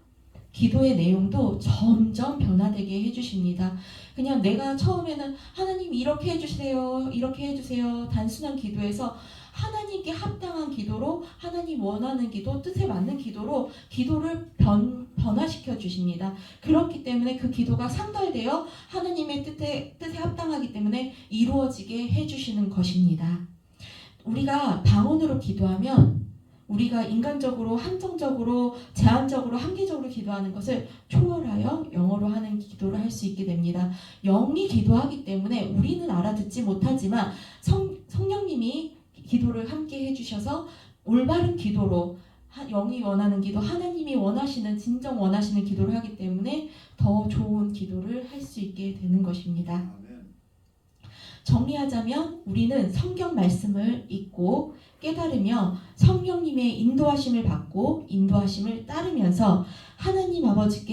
기도의 내용도 점점 변화되게 해주십니다. 그냥 내가 처음에는 하나님 이렇게 해주세요, 이렇게 해주세요 단순한 기도에서 하나님께 합당한 기도로 하나님 원하는 기도, 뜻에 맞는 기도로 기도를 변화시켜 주십니다. 그렇기 때문에 그 기도가 상달되어 하나님의 뜻에 합당하기 때문에 이루어지게 해주시는 것입니다. 우리가 방언으로 기도하면 우리가 인간적으로 한정적으로 제한적으로 한계적으로 기도하는 것을 초월하여 영어로 하는 기도를 할 수 있게 됩니다. 영이 기도하기 때문에 우리는 알아듣지 못하지만 성령님이 기도를 함께 해주셔서 올바른 기도로 영이 원하는 기도, 하나님이 원하시는 진정 원하시는 기도를 하기 때문에 더 좋은 기도를 할 수 있게 되는 것입니다. 정리하자면 우리는 성경 말씀을 읽고 깨달으며 성령님의 인도하심을 받고 인도하심을 따르면서 하나님 아버지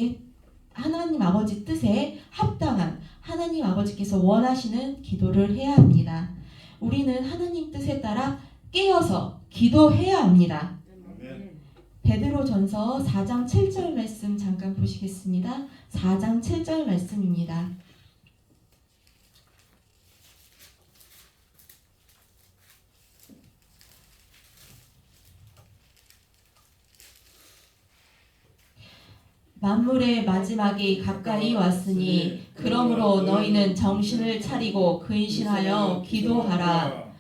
뜻에 합당한 하나님 아버지께서 원하시는 기도를 해야 합니다. 우리는 하나님 뜻에 따라 깨어서 기도해야 합니다. 베드로전서 4장 7절 말씀 잠깐 보시겠습니다. 4장 7절 말씀입니다. 만물의 마지막이 가까이 왔으니 그러므로 너희는 정신을 차리고 근신하여 기도하라.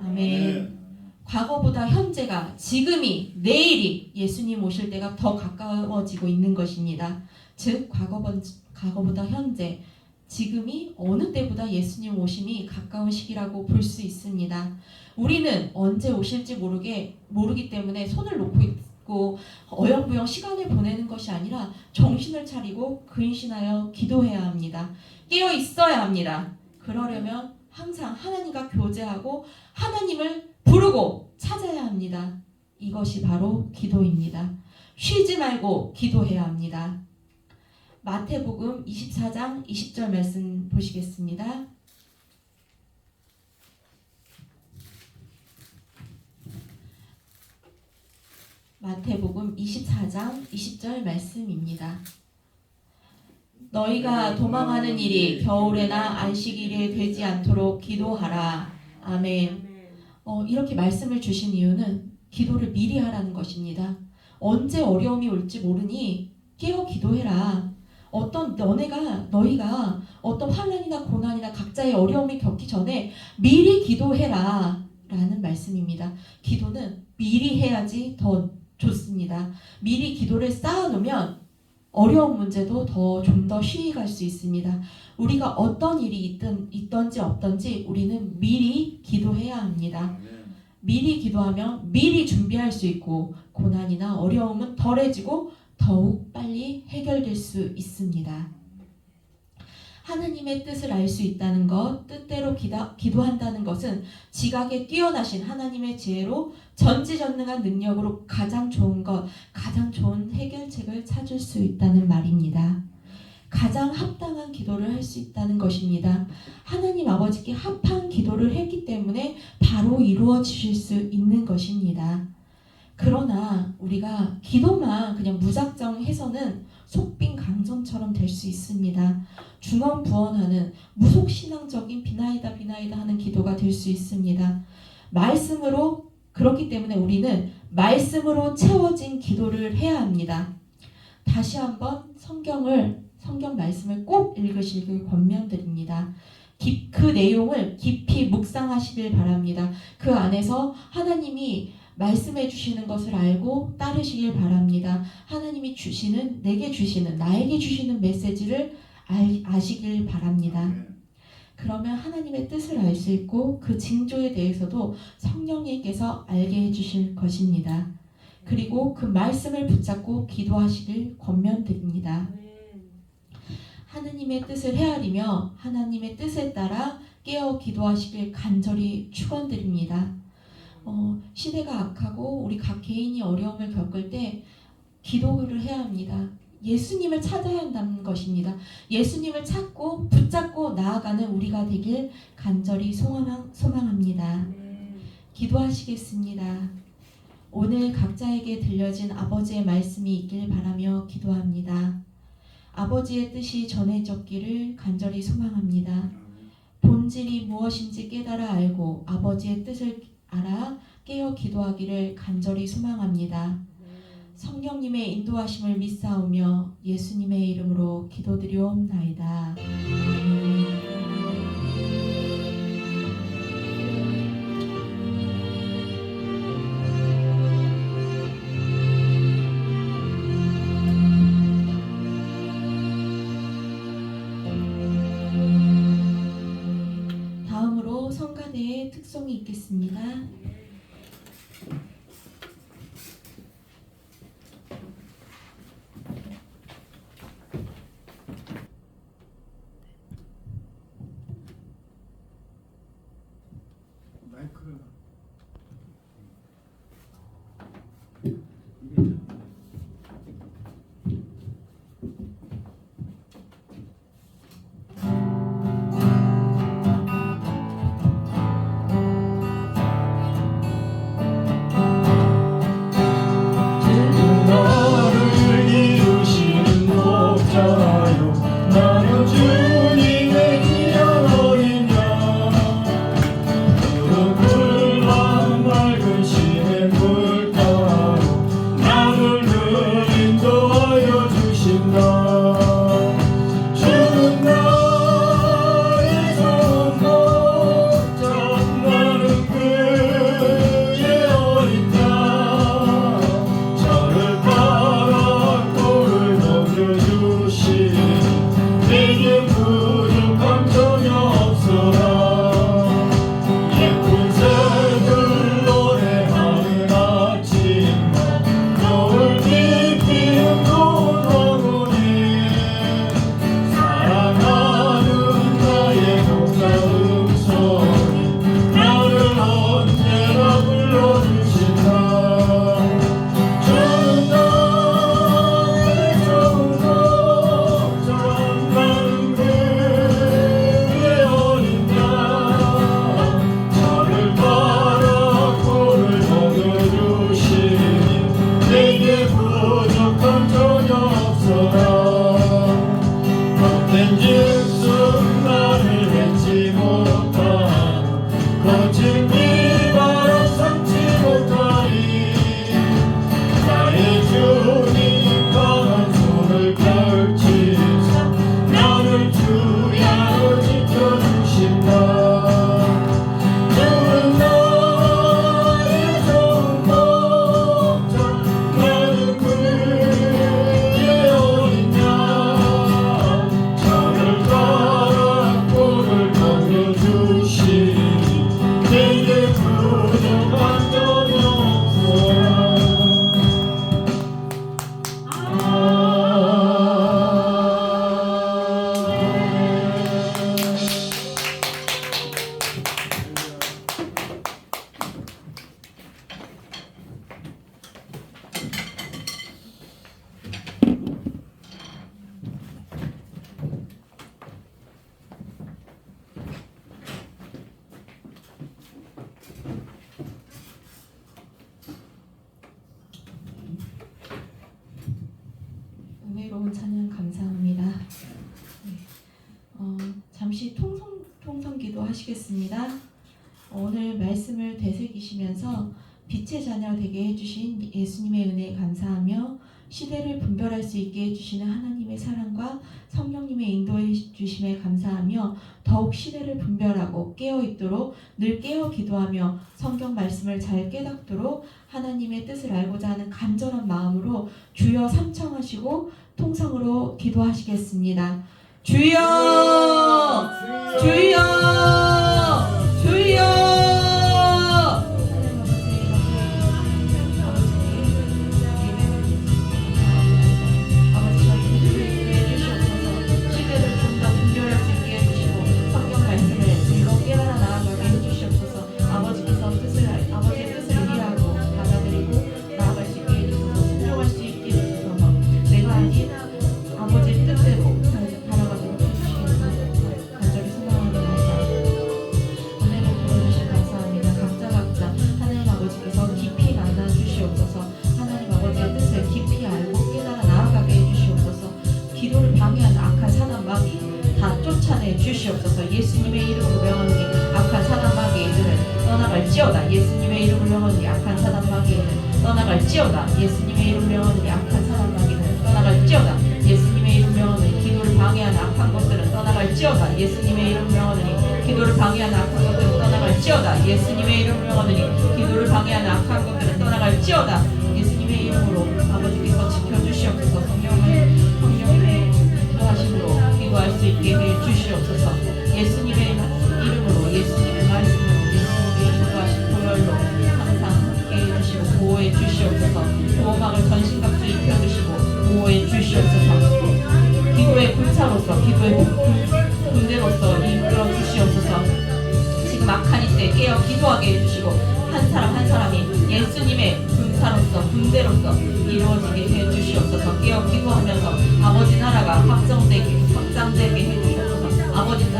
아멘. 과거보다 현재가, 지금이, 내일이 예수님 오실 때가 더 가까워지고 있는 것입니다. 즉 과거보다 현재, 지금이 어느 때보다 예수님 오심이 가까운 시기라고 볼 수 있습니다. 우리는 언제 오실지 모르기 때문에 손을 놓고 있고 어영부영 시간을 보내는 것이 아니라 정신을 차리고 근신하여 기도해야 합니다. 깨어 있어야 합니다. 그러려면 항상 하나님과 교제하고 하나님을 부르고 찾아야 합니다. 이것이 바로 기도입니다. 쉬지 말고 기도해야 합니다. 마태복음 24장 20절 말씀 보시겠습니다. 마태복음 24장 20절 말씀입니다. 너희가 도망하는 일이 겨울에나 안식일에 되지 않도록 기도하라. 아멘. 이렇게 말씀을 주신 이유는 기도를 미리 하라는 것입니다. 언제 어려움이 올지 모르니 깨어 기도해라. 너희가 어떤 환난이나 고난이나 각자의 어려움이 겪기 전에 미리 기도해라 라는 말씀입니다. 기도는 미리 해야지 더 좋습니다. 미리 기도를 쌓아놓으면 어려운 문제도 좀 더 쉬이 갈 수 있습니다. 우리가 어떤 일이 있든지 없든지 우리는 미리 기도해야 합니다. 미리 기도하면 미리 준비할 수 있고 고난이나 어려움은 덜해지고 더욱 빨리 해결될 수 있습니다. 하나님의 뜻을 알 수 있다는 것, 뜻대로 기도한다는 것은 지각에 뛰어나신 하나님의 지혜로 전지전능한 능력으로 가장 좋은 해결책을 찾을 수 있다는 말입니다. 가장 합당한 기도를 할 수 있다는 것입니다. 하나님 아버지께 합한 기도를 했기 때문에 바로 이루어지실 수 있는 것입니다. 그러나 우리가 기도만 그냥 무작정 해서는 속빈 강정처럼 될 수 있습니다. 중언부언하는 무속신앙적인 비나이다 하는 기도가 될 수 있습니다. 그렇기 때문에 우리는 말씀으로 채워진 기도를 해야 합니다. 다시 한번 성경 말씀을 꼭 읽으시길 권면드립니다. 그 내용을 깊이 묵상하시길 바랍니다. 그 안에서 하나님이 말씀해 주시는 것을 알고 따르시길 바랍니다. 하나님이 나에게 주시는 메시지를 아시길 바랍니다. 그러면 하나님의 뜻을 알 수 있고 그 징조에 대해서도 성령님께서 알게 해주실 것입니다. 그리고 그 말씀을 붙잡고 기도하시길 권면드립니다. 하나님의 뜻을 헤아리며 하나님의 뜻에 따라 깨어 기도하시길 간절히 축원드립니다. 시대가 악하고 우리 각 개인이 어려움을 겪을 때 기도를 해야 합니다. 예수님을 찾아야 한다는 것입니다. 예수님을 찾고 붙잡고 나아가는 우리가 되길 간절히 소망합니다. 기도하시겠습니다. 오늘 각자에게 들려진 아버지의 말씀이 있길 바라며 기도합니다. 아버지의 뜻이 전해졌기를 간절히 소망합니다. 본질이 무엇인지 깨달아 알고 아버지의 뜻을 알아 깨어 기도하기를 간절히 소망합니다. 성령님의 인도하심을 믿사오며 예수님의 이름으로 기도드리옵나이다. 다음으로 성가대의 특송이 있겠습니다. 마이크 나를 이루시는 목자요 나는 주님의 귀한 어린 양 푸른 풀만 맑은 시냇 물가로 나를 늘 인도하여 주신다. 주는 나의 좋은 목자 나는 그의 어린 양 저를 따라 꼴을 넘겨주시니 내게 부족함 전혀 없어라. 예쁜 새들 노래하는 아침과 겨울 깊이 흥겨운 황혼에 사랑하는 나의 목자 음성이 나를 언제나 불러주신다. 주는 나의 좋은 목자 나는 그의 어린 양 저를 따라 꼴을 먹여주시니 내게 부족함 전혀 없어라. 헛된 짐승 나를 맺지 못하고 거친 비바람 삼지 못하리. 나의 주님 강한 손을 펼치사 나를 주야로 지켜주신다. 주는 나의 좋은 목자 나는 그의 어린 양 저를 따라 꼴을 먹여주시니 내게 부족한 전혀 없어라. 은혜로운 찬양 감사합니다. 네. 잠시 통성기도 하시겠습니다. 오늘 말씀을 되새기시면서 빛의 자녀 되게 해주신 예수님의 은혜에 감사하며 시대를 분별할 수 있게 해주시는 하나님의 사랑과 성령님의 인도해 주심에 감사하며 더욱 시대를 분별하고 깨어있도록 늘 깨어 기도하며 성경 말씀을 잘 깨닫도록 하나님의 뜻을 알고자 하는 간절한 마음으로 주여 삼청하시고 통성으로 기도하시겠습니다. 주여! 주여! 주여! 아버지 저희 해주시옵소서. 시대를 좀 더 분별할 수 있게 해주시고 성경 말씀을 들로 깨달아 나아가게 해주시옵소서. 아버지의 뜻을 이해하고 받아들이고 나아갈 수 있게 해주소서. 순종할 수 있게 해주소서. 내가 아닌 떠나갈지어다. 예수님의 이름을 명하노니 악한 사단 마귀는 떠나갈지어다. 예수님의 이름을 명하노니 악한 사단 마귀는 떠나갈지어다. 예수님의 이름 명하노니 기도를 방해하는 악한 것들은 떠나갈지어다. 예수님의 이름 명하노니 기도를 방해하는 악한 것들은 떠나갈지어다. 예수님의 이름 명하노니 기도를 방해하는 악한 것들은 떠나갈지어다. 예수님의 이름으로 아버지께서 지켜주시옵소서. 성령님의 도하심으로 기도할 수 있게 해주시옵소서. 예수님의 이름으로 예수님의 말씀으로 예수님의 인도하신 보혈로 항상 함께 해주시고 보호해 주시옵소서. 보호막을 전신갑주 입혀주시고 보호해 주시옵소서. 기도의 불사로서 기도의 군대로서 이끌어 주시옵소서. 지금 악한 이때 깨어 기도하게 해주시고 한 사람 한 사람이 예수님의 군사로서 군대로서 이루어지게 해주시옵소서. 깨어 기도하면서 아버지 나라가 확장되게 해주시옵소서. 아버지의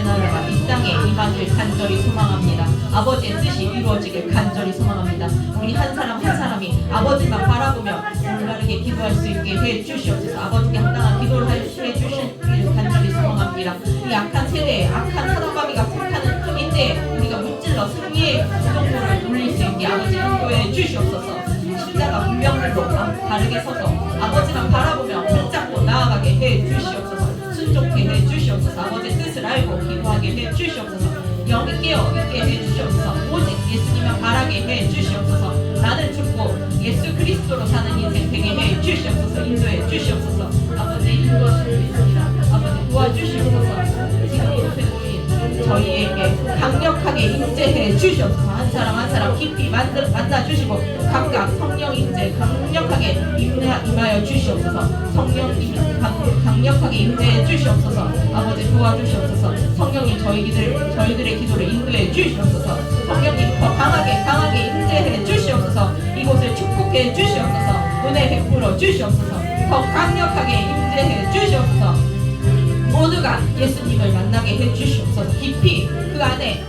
나라가 이 땅에 임하길 간절히 소망합니다. 아버지의 뜻이 이루어지길 간절히 소망합니다. 우리 한 사람 한 사람이 아버지만 바라보며 올바르게 기도할 수 있게 해주시옵소서. 아버지께 합당한 기도를 해주시길 간절히 소망합니다. 이 악한 세대에 악한 사단마귀가 불타는 인데 우리가 무찔러 승리의 구동물을 돌릴 수 있게 아버지 인도해 주시옵소서. 십자가 분명들로 바르게 서서 아버지만 바라보며 붙잡고 나아가게 해 주시옵소서. 순종케 해 주시옵소서. 아버지의 뜻을 알고 기도하게 해 주시옵소서. 영이 깨어 있게 해 주시옵소서. 오직 예수님만 바라게 해 주시옵소서. 나는 죽고 예수 그리스도로 사는 인생 되게 해 주시옵소서. 인도해 주시옵소서. 아버지 인도하심을 믿습니다. 아버지 도와주시옵소서. 지금 이곳에 모인 저희에게 강력하게 임재해 주시옵소서. 한 사람 한 사람 깊이 만나주시고 각각 성령 임재 강력하게 임하여 주시옵소서. 성령님 강력하게 임재해 주시옵소서. 아버지 도와주시옵소서. 성령님 저희들의 기도를 인도해 주시옵소서. 성령님 더 강하게 임재해 주시옵소서. 이곳을 축복해 주시옵소서. 은혜 베풀어 주시옵소서. 더 강력하게 임재해 주시옵소서. 모두가 예수님을 만나게 해 주시옵소서. 깊이 그 안에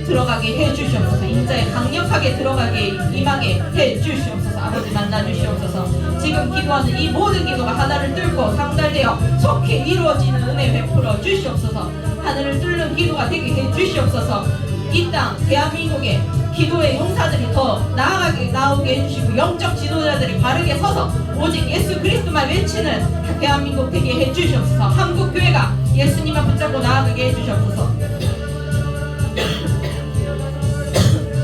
들어가게 해 주시옵소서. 인자에 강력하게 들어가게 임하게 해 주시옵소서. 아버지 만나 주시옵소서. 지금 기도하는 이 모든 기도가 하나를 뚫고 상달되어 속히 이루어지는 은혜 베풀어 주시옵소서. 하늘을 뚫는 기도가 되게 해 주시옵소서. 이 땅 대한민국에 기도의 용사들이 더 나오게 해주시고 영적 지도자들이 바르게 서서 오직 예수 그리스도만 외치는 대한민국 되게 해주시옵소서. 한국교회가 예수님만 붙잡고 나아가게 해주시옵소서.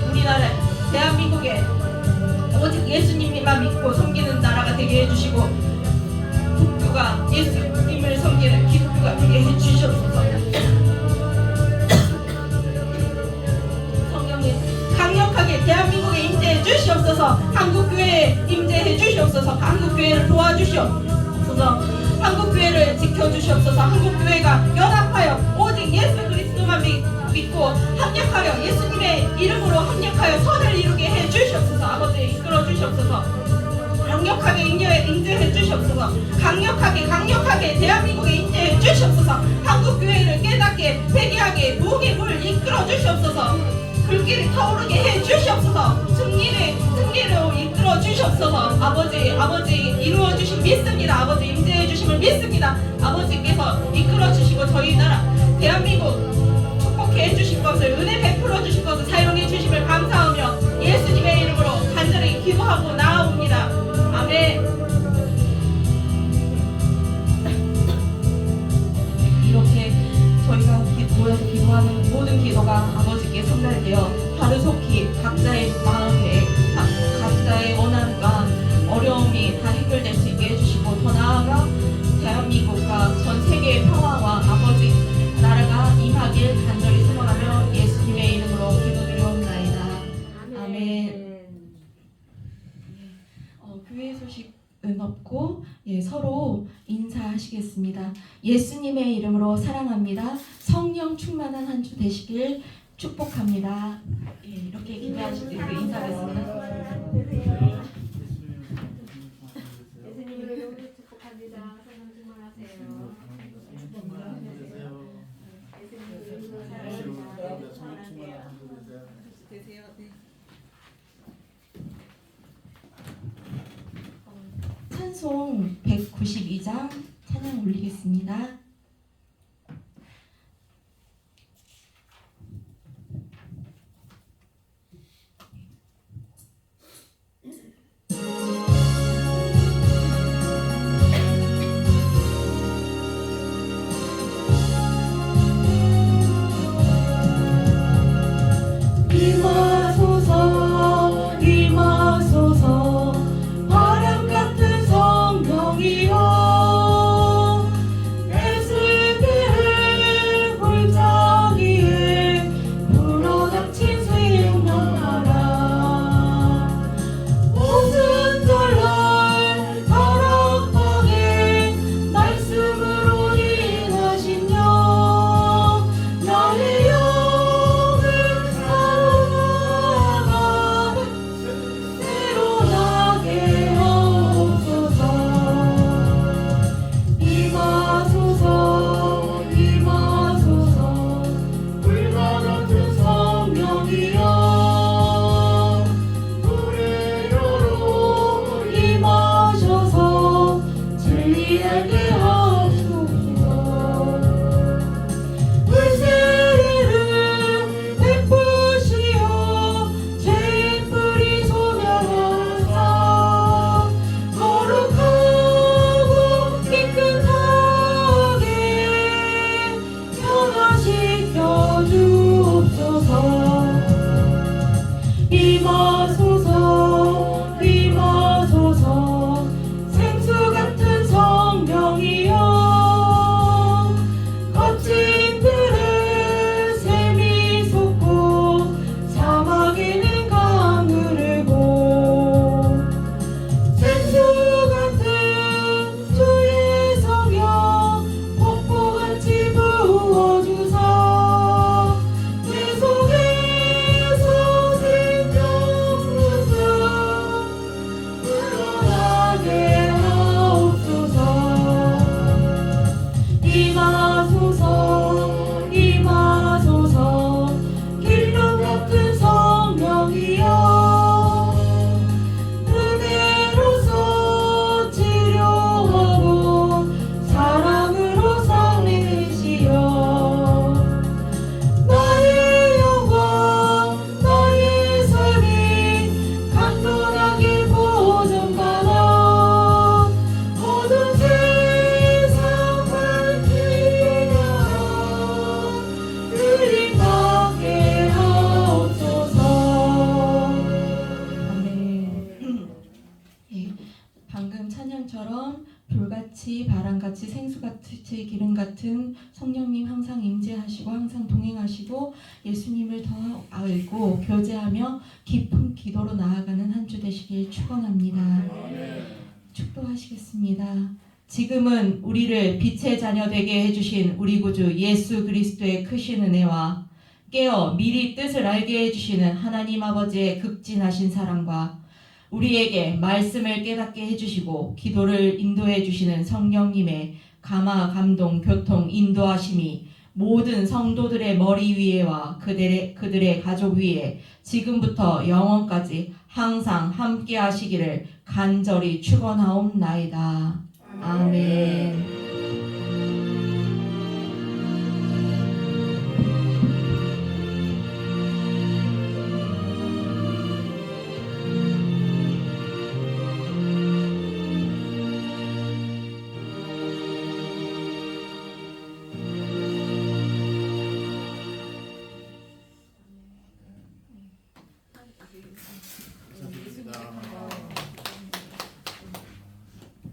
우리나라 대한민국에 오직 예수님만 믿고 섬기는 나라가 되게 해주시고 국교가 예수님을 섬기는 기독교가 되게 해주시옵소서. 강력하게 대한민국에 임재해 주시옵소서. 한국교회에 임재해 주시옵소서. 한국교회를 도와주시옵소서. 한국교회를 지켜주시옵소서. 한국교회가 연합하여 오직 예수 그리스도만 믿고 합력하여 예수님의 이름으로 합력하여 선을 이루게 해 주시옵소서. 아버지 이끌어 주시옵소서. 강력하게 임재해 주시옵소서. 강력하게 대한민국에 임재해 주시옵소서. 한국교회를 깨닫게 회개하게 무기물 이끌어 주시옵소서. 불길이 타오르게 해 주시옵소서. 승리로 이끌어 주시옵소서. 아버지 이루어 주심 믿습니다. 아버지 임재해 주심을 믿습니다. 아버지께서 이끌어 주시고 저희 나라 대한민국 축복해 해 주실 것을 은혜 베풀어 주실 것을 사용해 주심을 감사하며 예수님의 이름으로 간절히 기도하고 나아옵니다. 아멘. 이렇게 저희가 모여서 기도하는 모든 기도가 아버지께 전달되어 하루속히 각자의 마음에 각자의 원한과 어려움이 다 해결될 수 있게 해주시고 더 나아가 대한민국과 전 세계의 평화와 아버지 나라가 임하길 간절히 소망하며 예수님의 이름으로 기도드리옵나이다. 아멘. 교회 소식은 없고 서로 인사하시겠습니다. 예수님의 이름으로 사랑합니다. 성령 충만한 한 주 되시길 축복합니다. 이렇게 기도하실 때 인사하겠습니다. 예수님의 이름으로 축복합니다. 성령 충만하세요. 예수님의 이름으로 사랑합니다. 사랑해요. 되세요. 네. 찬송 192장 찬양 올리겠습니다. 비같이 바람같이 생수같이 기름 같은 성령님 항상 임재하시고 항상 동행하시고 예수님을 더 알고 교제하며 깊은 기도로 나아가는 한 주 되시길 축원합니다. 축도하시겠습니다. 지금은 우리를 빛의 자녀 되게 해주신 우리 구주 예수 그리스도의 크신 은혜와 깨어 미리 뜻을 알게 해주시는 하나님 아버지의 극진하신 사랑과 우리에게 말씀을 깨닫게 해주시고 기도를 인도해 주시는 성령님의 감화, 감동, 교통, 인도하심이 모든 성도들의 머리 위에와 그들의 가족 위에 지금부터 영원까지 항상 함께 하시기를 간절히 축원하옵나이다. 아멘.